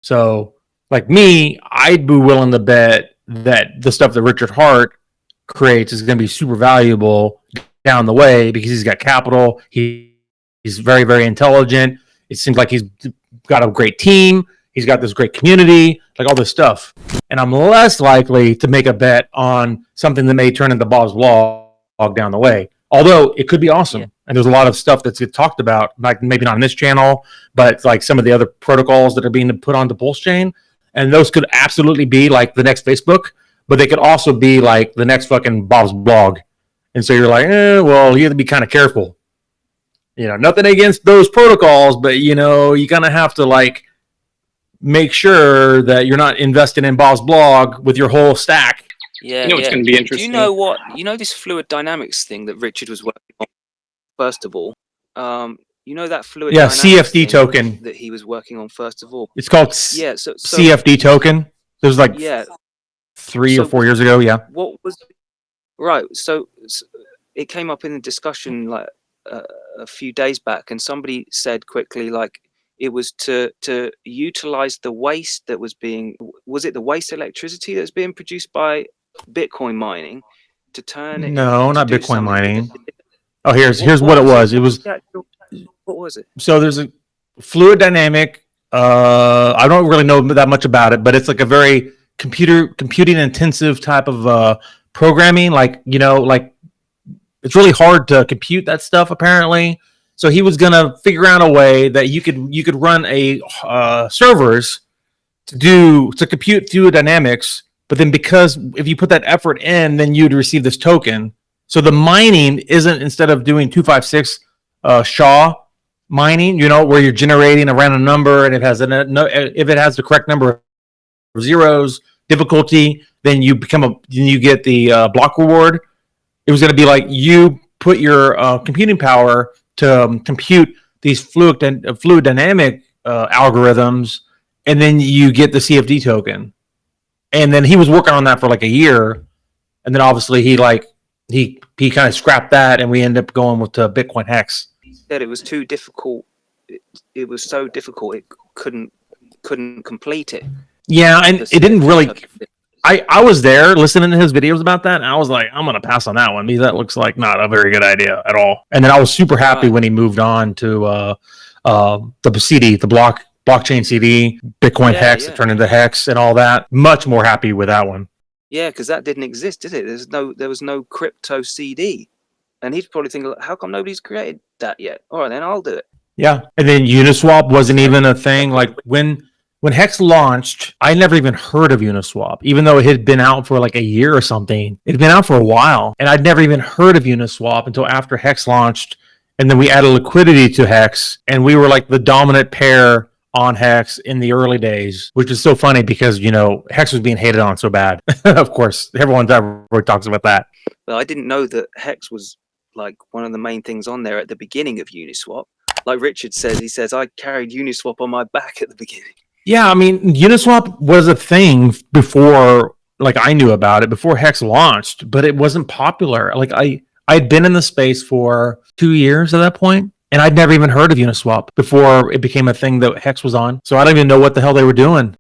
So, like me, I'd be willing to bet that the stuff that Richard Hart creates is going to be super valuable down the way because he's got capital. He's very, very intelligent. It seems like he's got a great team. He's got this great community, like all this stuff. And I'm less likely to make a bet on something that may turn into Bob's blog down the way. Although it could be awesome. Yeah. And there's a lot of stuff that's talked about, like maybe not on this channel, but like some of the other protocols that are being put onto PulseChain. And those could absolutely be like the next Facebook, but they could also be like the next fucking Bob's blog. And so you're like, well, you have to be kind of careful. You know, nothing against those protocols, but you know, you kind of have to like make sure that you're not investing in Bob's blog with your whole stack. Yeah, it's going to be interesting. Do you know what? You know this fluid dynamics thing that Richard was working on. First of all, you know that fluid. Yeah, CFD token that he was working on. First of all, it's called CFD token. It was like 3 or 4 years ago. Yeah. What was right? So it came up in the discussion like a few days back, and somebody said quickly like it was to utilize the waste that was being. Was it the waste electricity that's being produced by Bitcoin mining to turn it? No, not Bitcoin mining. Oh, here's what it was. It was. What was it? So there's a fluid dynamic. I don't really know that much about it, but it's like a very computing intensive type of programming. Like, you know, like it's really hard to compute that stuff apparently. So he was gonna figure out a way that you could run a servers to compute fluid dynamics. But then because if you put that effort in, then you'd receive this token. So the mining isn't, instead of doing 256 SHA mining, you know, where you're generating a random number and if it has the correct number of zeros, difficulty, then you get the block reward. It was going to be like you put your computing power to compute these fluid dynamic algorithms, and then you get the CFD token. And then he was working on that for like a year, and then obviously he kind of scrapped that, and we ended up going with Bitcoin Hex. He said it was too difficult. It was so difficult it couldn't complete it. Yeah, and it didn't really. I was there listening to his videos about that, and I was like, I'm gonna pass on that one because that looks like not a very good idea at all. And then I was super happy when he moved on to the CD, the blockchain CD, Bitcoin Hex, it turned into Hex and all that. Much more happy with that one. Yeah, because that didn't exist, did it? There was no crypto CD, and he's probably thinking, how come nobody's created that yet? All right, then I'll do it. Yeah, and then Uniswap wasn't even a thing. Like when Hex launched, I never even heard of Uniswap, even though it had been out for like a year or something. It had been out for a while, and I'd never even heard of Uniswap until after Hex launched, and then we added liquidity to Hex, and we were like the dominant pair on Hex in the early days, which is so funny because, you know, Hex was being hated on so bad. Of course, everyone talks about that. Well, I didn't know that Hex was like one of the main things on there at the beginning of Uniswap. Like Richard says, he says, I carried Uniswap on my back at the beginning. Yeah, I mean, Uniswap was a thing before, like I knew about it, before Hex launched, but it wasn't popular. Like I'd been in the space for 2 years at that point, and I'd never even heard of Uniswap before it became a thing that Hex was on. So I don't even know what the hell they were doing.